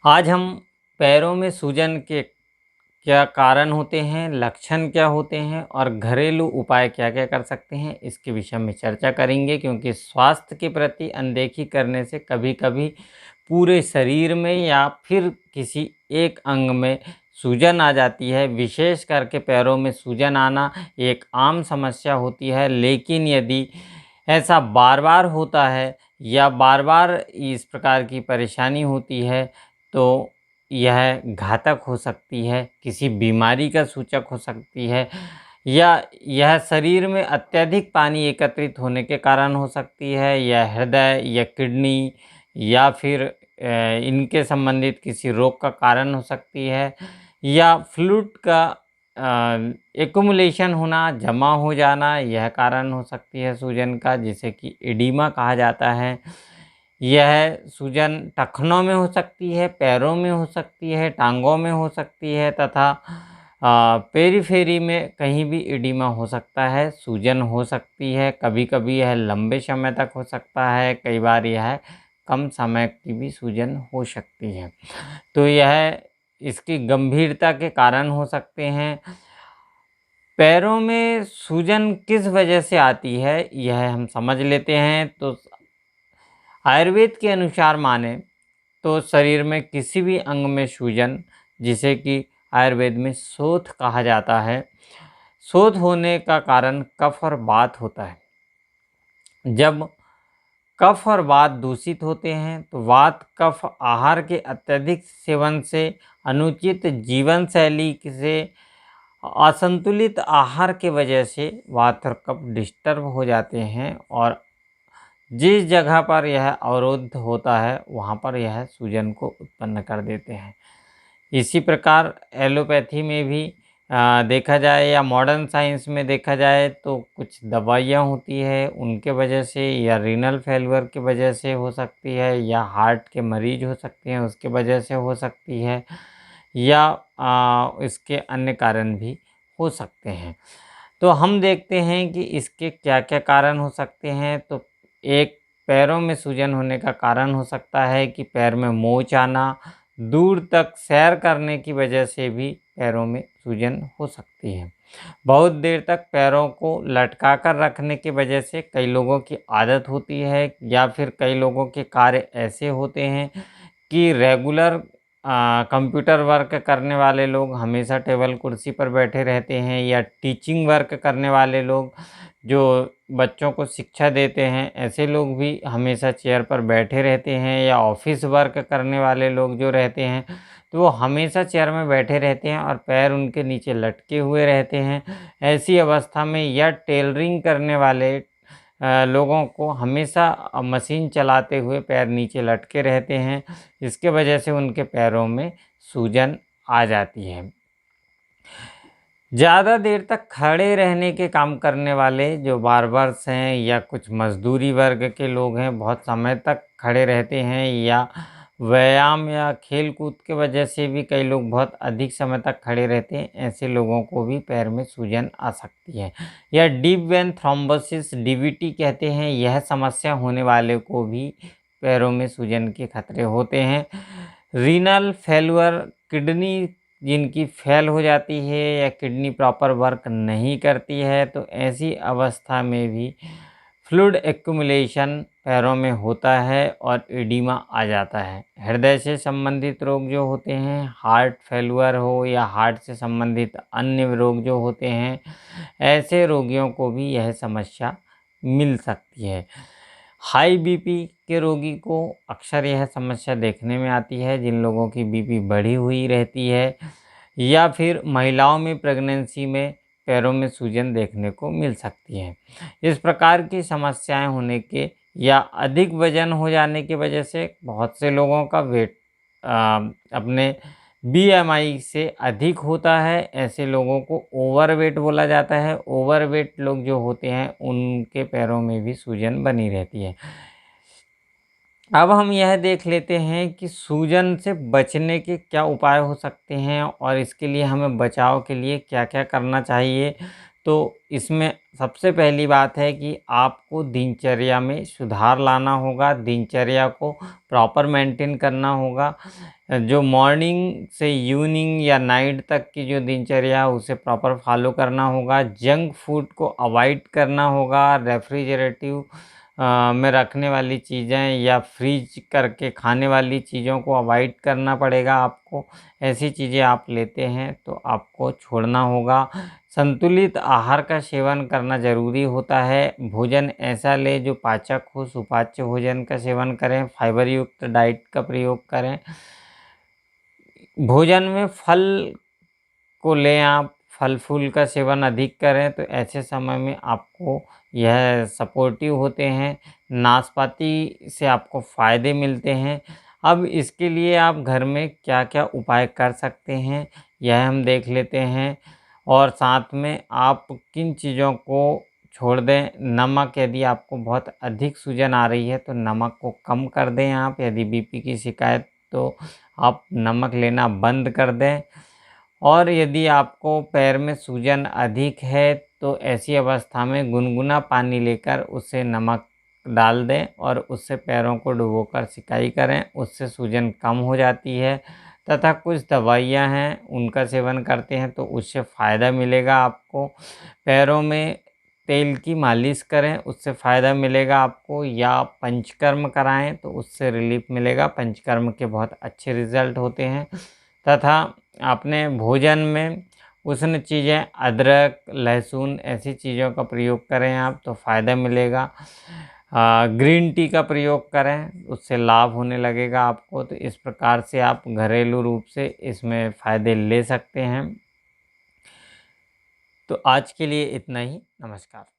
आज हम पैरों में सूजन के क्या कारण होते हैं, लक्षण क्या होते हैं और घरेलू उपाय क्या-क्या कर सकते हैं, इसके विषय में चर्चा करेंगे क्योंकि स्वास्थ्य के प्रति अनदेखी करने से कभी-कभी पूरे शरीर में या फिर किसी एक अंग में सूजन आ जाती है। विशेष करके पैरों में सूजन आना एक आम समस्या होती है, लेकिन यदि ऐसा बार-बार होता है या बार-बार इस प्रकार की परेशानी होती है, तो यह घातक हो सकती है, किसी बीमारी का सूचक हो सकती है या यह शरीर में अत्यधिक पानी एकत्रित होने के कारण हो सकती है या हृदय या किडनी या फिर इनके संबंधित किसी रोग का कारण हो सकती है या फ्लूइड का एक्युमुलेशन होना, जमा हो जाना, यह कारण हो सकती है सूजन का, जिसे कि एडिमा कहा जाता है। यह सूजन टखनों में हो सकती है, पैरों में हो सकती है, टाँगों में हो सकती है तथा पेरिफेरी में कहीं भी एडिमा हो सकता है, सूजन हो सकती है। कभी-कभी यह लंबे समय तक हो सकता है, कई बार यह कम समय की भी सूजन हो सकती है। तो यह इसकी गंभीरता के कारण हो सकते हैं। पैरों में सूजन किस वजह से आती है, यह हम समझ लेते हैं। तो आयुर्वेद के अनुसार माने तो शरीर में किसी भी अंग में सूजन, जिसे कि आयुर्वेद में शोथ कहा जाता है, शोथ होने का कारण कफ और वात होता है। जब कफ और वात दूषित होते हैं तो वात कफ आहार के अत्यधिक सेवन से, अनुचित जीवन शैली से, असंतुलित आहार के वजह से वात और कफ डिस्टर्ब हो जाते हैं और जिस जगह पर यह अवरुद्ध होता है वहाँ पर यह सूजन को उत्पन्न कर देते हैं। इसी प्रकार एलोपैथी में भी देखा जाए या मॉडर्न साइंस में देखा जाए तो कुछ दवाइयाँ होती है, उनके वजह से या रीनल फेल्योर की वजह से हो सकती है या हार्ट के मरीज हो सकते हैं उसके वजह से हो सकती है या इसके अन्य कारण भी हो सकते हैं। तो हम देखते हैं कि इसके क्या-क्या कारण हो सकते हैं। तो एक पैरों में सूजन होने का कारण हो सकता है कि पैर में मोच आना, दूर तक सैर करने की वजह से भी पैरों में सूजन हो सकती है। बहुत देर तक पैरों को लटका कर रखने की वजह से कई लोगों की आदत होती है या फिर कई लोगों के कार्य ऐसे होते हैं कि रेगुलर कंप्यूटर वर्क करने वाले लोग हमेशा टेबल कुर्सी पर बैठे रहते हैं या टीचिंग वर्क करने वाले लोग जो बच्चों को शिक्षा देते हैं, ऐसे लोग भी हमेशा चेयर पर बैठे रहते हैं या ऑफिस वर्क करने वाले लोग जो रहते हैं, तो वो हमेशा चेयर में बैठे रहते हैं और पैर उनके नीचे लटके हुए रहते हैं। ऐसी अवस्था में या टेलरिंग करने वाले लोगों को हमेशा मशीन चलाते हुए पैर नीचे लटके रहते हैं, इसके वजह से उनके पैरों में सूजन आ जाती है। ज़्यादा देर तक खड़े रहने के काम करने वाले जो बार्बर्स हैं या कुछ मज़दूरी वर्ग के लोग हैं, बहुत समय तक खड़े रहते हैं या व्यायाम या खेल-कूद के वजह से भी कई लोग बहुत अधिक समय तक खड़े रहते हैं, ऐसे लोगों को भी पैर में सूजन आ सकती है। या डीप वेन थ्रोम्बोसिस डीवीटी कहते हैं, यह समस्या होने वाले को भी पैरों में सूजन के खतरे होते हैं। रीनल फेल्योर, किडनी जिनकी फेल हो जाती है या किडनी प्रॉपर वर्क नहीं करती है, तो ऐसी अवस्था में भी फ्लूइड एक्युमुलेशन पैरों में होता है और एडिमा आ जाता है। हृदय से संबंधित रोग जो होते हैं, हार्ट फेल्यूर हो या हार्ट से संबंधित अन्य रोग जो होते हैं, ऐसे रोगियों को भी यह समस्या मिल सकती है। हाई बीपी के रोगी को अक्सर यह समस्या देखने में आती है, जिन लोगों की बीपी बढ़ी हुई रहती है या फिर महिलाओं में प्रेगनेंसी में पैरों में सूजन देखने को मिल सकती है। इस प्रकार की समस्याएं होने के या अधिक वजन हो जाने की वजह से बहुत से लोगों का वेट अपने बीएमआई से अधिक होता है। ऐसे लोगों को ओवरवेट बोला जाता है। ओवरवेट लोग जो होते हैं उनके पैरों में भी सूजन बनी रहती है। अब हम यह देख लेते हैं कि सूजन से बचने के क्या उपाय हो सकते हैं और इसके लिए हमें बचाव के लिए क्या-क्या करना चाहिए। तो इसमें सबसे पहली बात है कि आपको दिनचर्या में सुधार लाना होगा, दिनचर्या को प्रॉपर मेंटेन करना होगा। जो मॉर्निंग से इवनिंग या नाइट तक की जो दिनचर्या है उसे प्रॉपर फॉलो करना होगा। जंक फूड को अवॉइड करना होगा, रेफ्रिजरेटिव में रखने वाली चीज़ें या फ्रीज करके खाने वाली चीज़ों को अवॉइड करना पड़ेगा आपको। ऐसी चीज़ें आप लेते हैं तो आपको छोड़ना होगा। संतुलित आहार का सेवन करना ज़रूरी होता है। भोजन ऐसा लें जो पाचक हो, सुपाच्य भोजन का सेवन करें, फाइबर युक्त डाइट का प्रयोग करें। भोजन में फल को लें आप, फल-फूल का सेवन अधिक करें तो ऐसे समय में आपको यह सपोर्टिव होते हैं। नाशपाती से आपको फ़ायदे मिलते हैं। अब इसके लिए आप घर में क्या-क्या उपाय कर सकते हैं, यह हम देख लेते हैं और साथ में आप किन चीज़ों को छोड़ दें। नमक, यदि आपको बहुत अधिक सूजन आ रही है तो नमक को कम कर दें आप। यदि बीपी की शिकायत तो आप नमक लेना बंद कर दें। और यदि आपको पैर में सूजन अधिक है तो ऐसी अवस्था में गुनगुना पानी लेकर उससे नमक डाल दें और उससे पैरों को डुबोकर सिकाई करें, उससे सूजन कम हो जाती है। तथा कुछ दवाइयाँ हैं उनका सेवन करते हैं तो उससे फ़ायदा मिलेगा आपको। पैरों में तेल की मालिश करें, उससे फ़ायदा मिलेगा आपको, या पंचकर्म कराएँ तो उससे रिलीफ़ मिलेगा। पंचकर्म के बहुत अच्छे रिज़ल्ट होते हैं। तथा अपने भोजन में उष्ण चीज़ें, अदरक, लहसुन ऐसी चीज़ों का प्रयोग करें आप तो फ़ायदा मिलेगा। ग्रीन टी का प्रयोग करें, उससे लाभ होने लगेगा आपको। तो इस प्रकार से आप घरेलू रूप से इसमें फ़ायदे ले सकते हैं। तो आज के लिए इतना ही। नमस्कार।